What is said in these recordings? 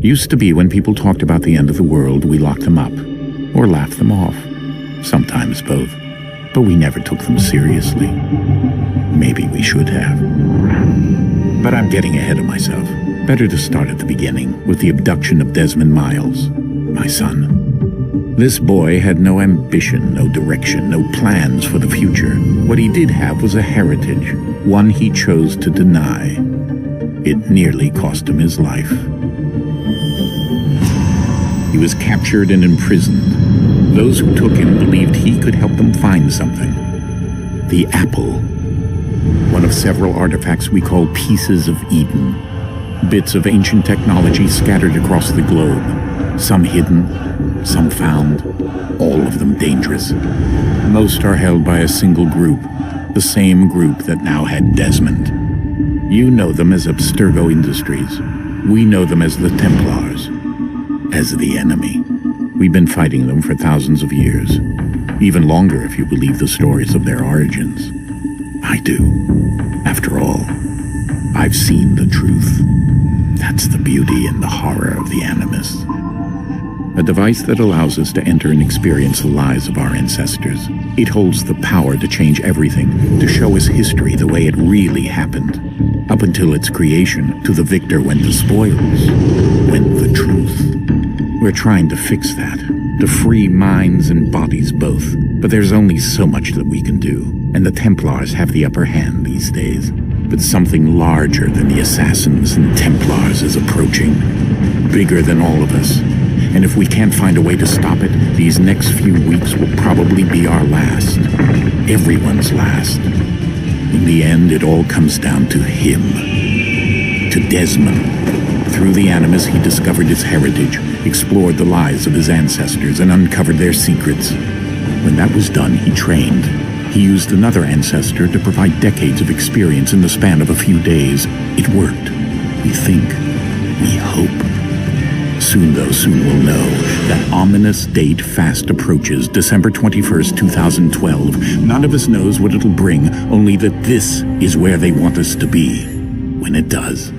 Used to be when people talked about the end of the world, we locked them up, or laughed them off. Sometimes both. But we never took them seriously. Maybe we should have. But I'm getting ahead of myself. Better to start at the beginning, with the abduction of Desmond Miles, my son. This boy had no ambition, no direction, no plans for the future. What he did have was a heritage, one he chose to deny. It nearly cost him his life. He was captured and imprisoned. Those who took him believed he could help them find something. The apple. One of several artifacts we call pieces of Eden. Bits of ancient technology scattered across the globe. Some hidden, some found, all of them dangerous. Most are held by a single group, the same group that now had Desmond. You know them as Abstergo Industries. We know them as the Templars, as the enemy. We've been fighting them for thousands of years, even longer if you believe the stories of their origins. I do. After all, I've seen the truth. That's the beauty and the horror of the Animus. A device that allows us to enter and experience the lives of our ancestors. It holds the power to change everything, to show us history the way it really happened. Up until its creation, to the victor went the spoils, went the truth. We're trying to fix that, to free minds and bodies both. But there's only so much that we can do, and the Templars have the upper hand these days. But something larger than the Assassins and Templars is approaching, bigger than all of us. And if we can't find a way to stop it, these next few weeks will probably be our last. Everyone's last. In the end, it all comes down to him. To Desmond. Through the Animus, he discovered his heritage, explored the lives of his ancestors, and uncovered their secrets. When that was done, he trained. He used another ancestor to provide decades of experience in the span of a few days. It worked. We think. We hope. Soon, though, soon we'll know. That ominous date fast approaches, December 21st, 2012. None of us knows what it'll bring, only that this is where they want us to be, when it does.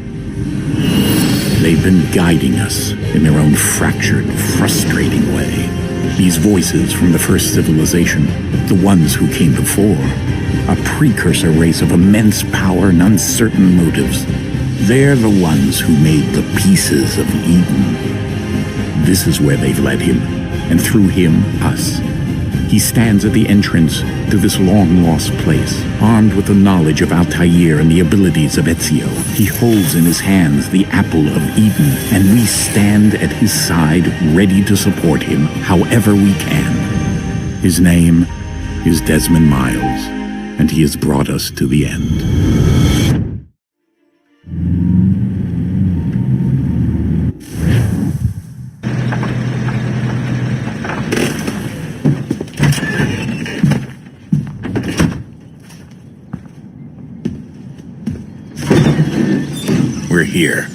They've been guiding us in their own fractured, frustrating way. These voices from the first civilization, the ones who came before, a precursor race of immense power and uncertain motives. They're the ones who made the pieces of Eden. This is where they've led him, and through him, us. He stands at the entrance to this long-lost place, armed with the knowledge of Altair and the abilities of Ezio. He holds in his hands the apple of Eden, and we stand at his side, ready to support him however we can. His name is Desmond Miles, and he has brought us to the end. We're here.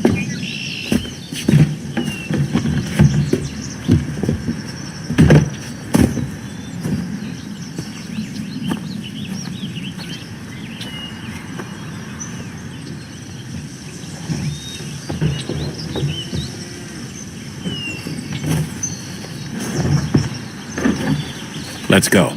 Let's go.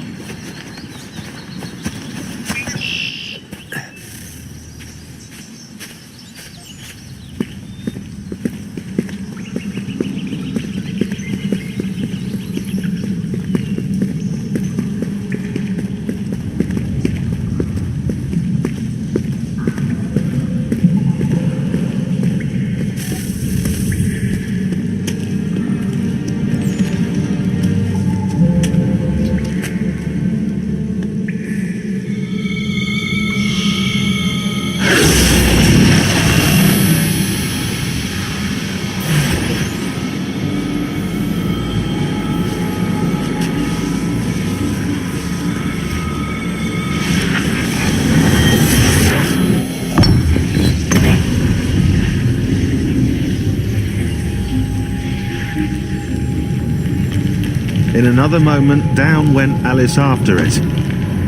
In another moment, down went Alice after it,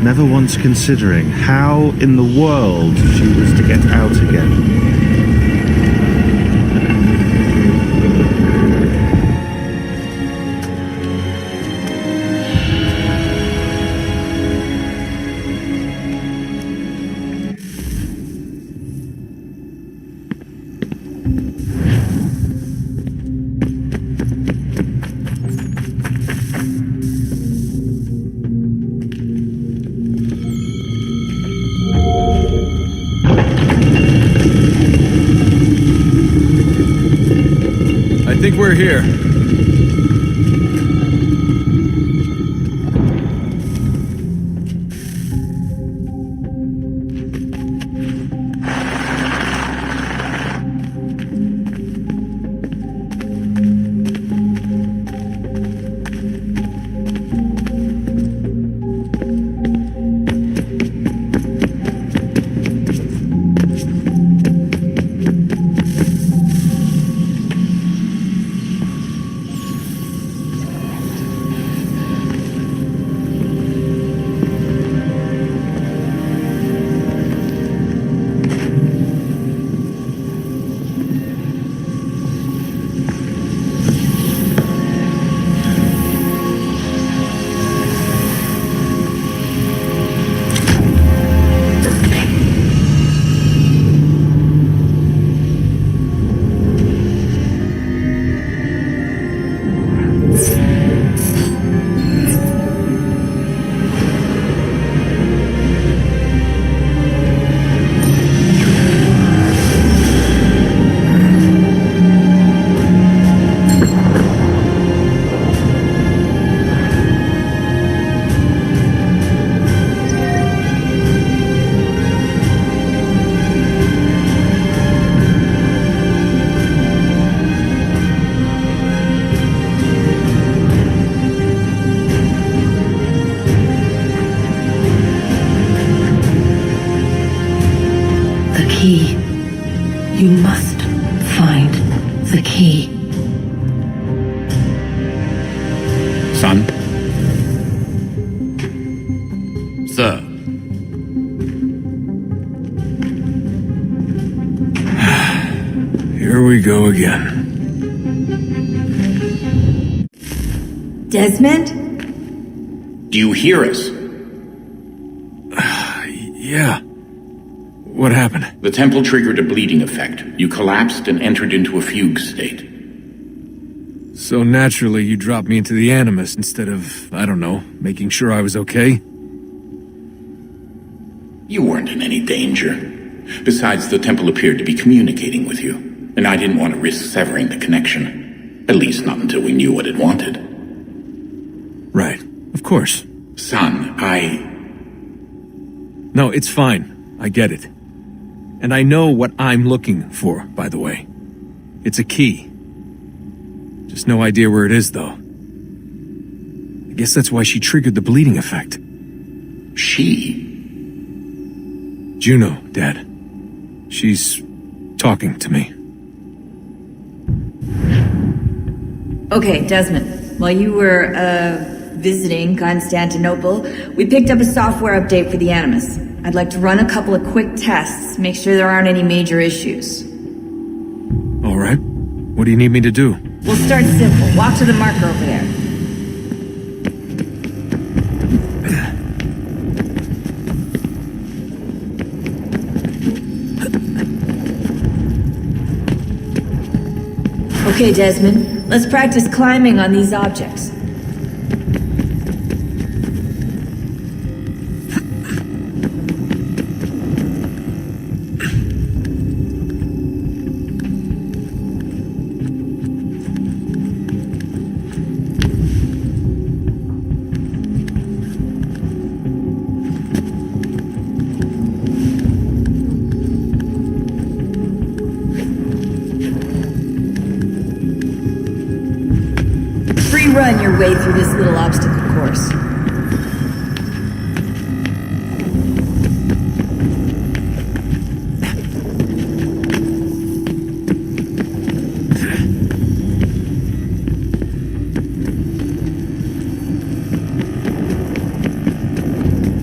never once considering how in the world she was to get out again. think we're here. Key. You must find the key. Son? Sir. Here we go again. Desmond? Do you hear us? Yeah. What happened? The temple triggered a bleeding effect. You collapsed and entered into a fugue state. So naturally, you dropped me into the Animus instead of, I don't know, making sure I was okay? You weren't in any danger. Besides, the temple appeared to be communicating with you, and I didn't want to risk severing the connection. At least not until we knew what it wanted. Right. Of course. Son, No, it's fine. I get it. And I know what I'm looking for, by the way. It's a key. Just no idea where it is, though. I guess that's why she triggered the bleeding effect. She? Juno, Dad. She's talking to me. Okay, Desmond. While you were, visiting Constantinople, we picked up a software update for the Animus. I'd like to run a couple of quick tests, make sure there aren't any major issues. All right. What do you need me to do? We'll start simple. Walk to the marker over there. Okay, Desmond. Let's practice climbing on these objects. Run your way through this little obstacle course.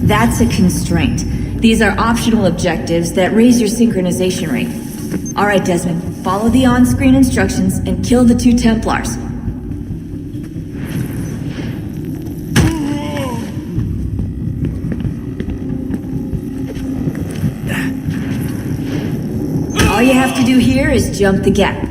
That's a constraint. These are optional objectives that raise your synchronization rate. All right, Desmond, follow the on-screen instructions and kill the 2 Templars. All you have to do here is jump the gap.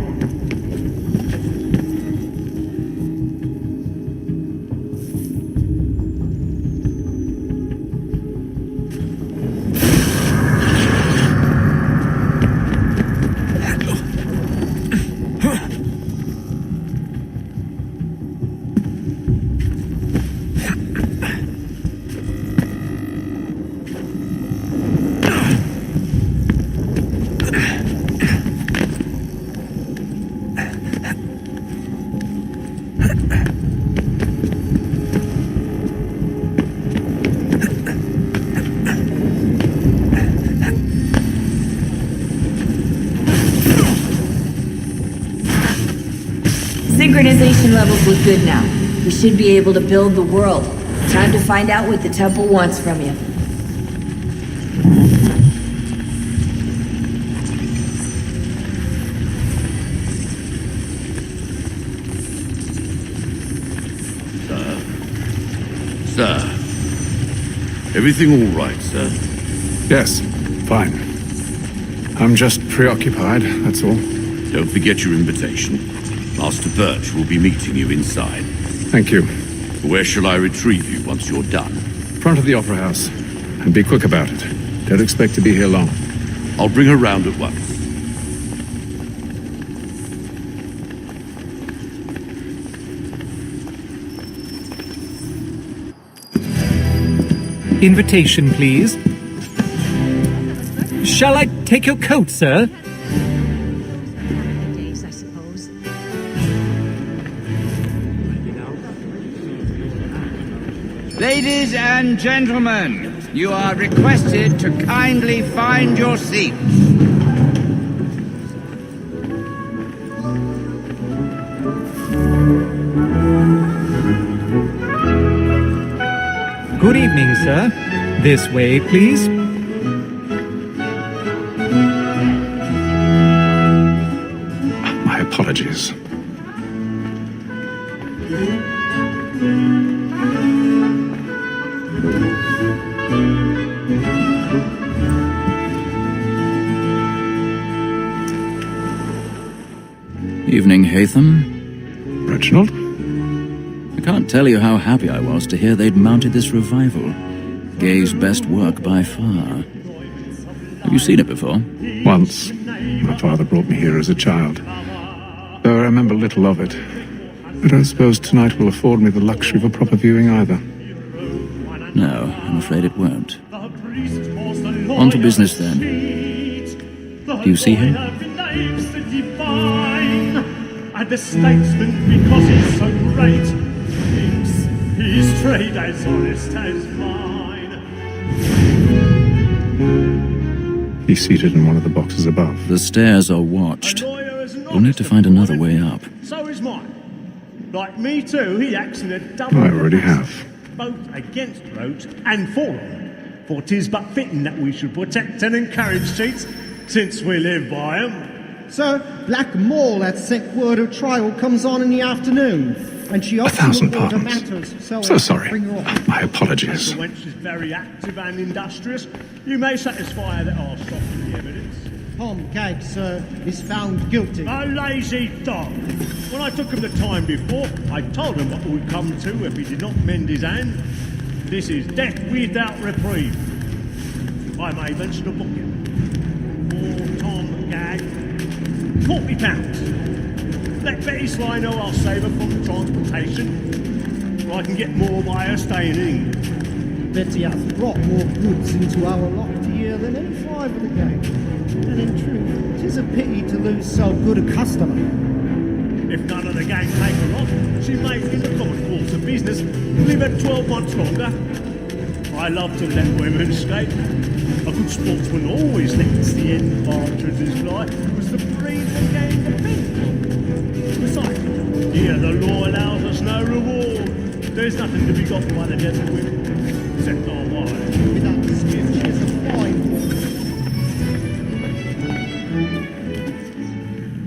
levels look good now. We should be able to build the world. Time to find out what the temple wants from you. Sir. Everything all right, sir? Yes, fine. I'm just preoccupied, that's all. Don't forget your invitation. Master Birch will be meeting you inside. Thank you. Where shall I retrieve you once you're done? Front of the Opera House. And be quick about it. Don't expect to be here long. I'll bring her round at once. Invitation, please. Shall I take your coat, sir? Days, I suppose. Ladies and gentlemen, you are requested to kindly find your seats. Good evening, sir. This way, please. My apologies. Evening, Hatham. Reginald? I can't tell you how happy I was to hear they'd mounted this revival. Gay's best work by far. Have you seen it before? Once. My father brought me here as a child. Though I remember little of it. I don't suppose tonight will afford me the luxury of a proper viewing either. No, I'm afraid it won't. On to business then. Do you see him? And the statesman, because he's so great, thinks his trade as honest as mine. He's seated in one of the boxes above. The stairs are watched. You'll need to find another way up. So is mine. Like me too, he acts in a double. I already have. Both against roach and for them. For 'tis but fitting that we should protect and encourage cheats, since we live by 'em. Sir, Black Mall had sent word of trial comes on in the afternoon, and she opts 1,000 to order pardons. matters. So sorry. Bring her on. My apologies. The wench is very active and industrious. You may satisfy her that I'll soften the evidence. Tom Gag, sir, is found guilty. A lazy dog. When I took him the time before, I told him what would come to if he did not mend his hand. This is death without reprieve. I may mention a booking. For Tom Gag, £40. Let Betty Sly know I'll save her from the transportation, or I can get more by her staying in England. Betty has brought more goods into our loft here than any five of the gang. And in truth, 'tis a pity to lose so good a customer. If none of the gang take her on, she may, in the common course of business, live her 12 months longer. I love to let women escape. A good sportsman always lets the end partridges fly, because the breed will gain the pin. Besides, here the law allows us no reward. There's nothing to be got by the desert women, except our wives. Without dispute, she is a fine woman.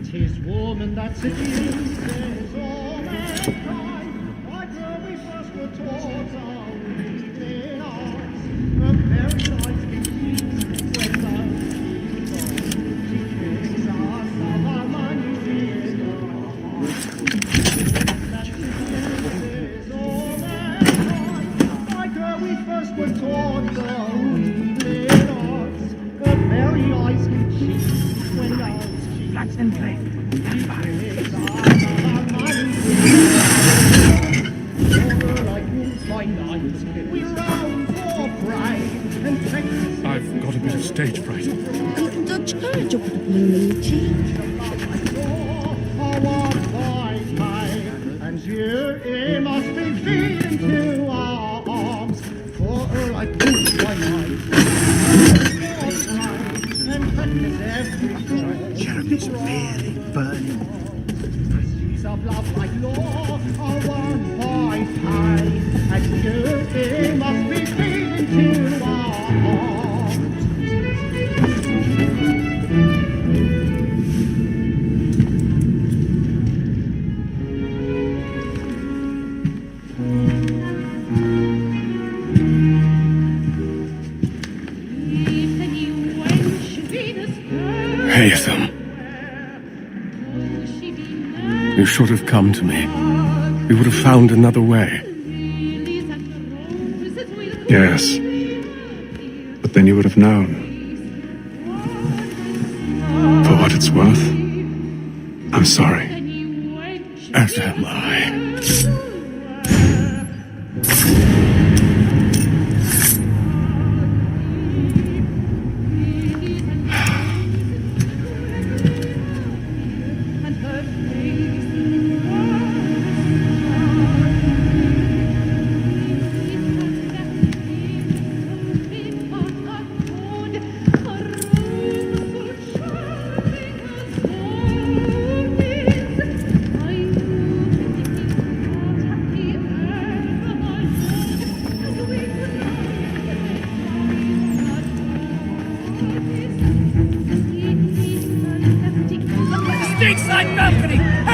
'Tis woman that's accuses all mankind. Like where we first were taught our evening arts. A very nice confused when she thinks us of our money in our hearts. That accuses all mankind. Like where we first were taught our evening arts. A very nice confused when Flats and play. I've got a bit of stage fright. Dutch courage op het momentje. And you must be feeding to our arms. For her I put my mind. And practice every time. Jeremy's really burning. She's of love like law. save them. You should have come to me. We would have found another way. Yes. But then you would have known. For what it's worth, I'm sorry. As am I. Stateside balcony!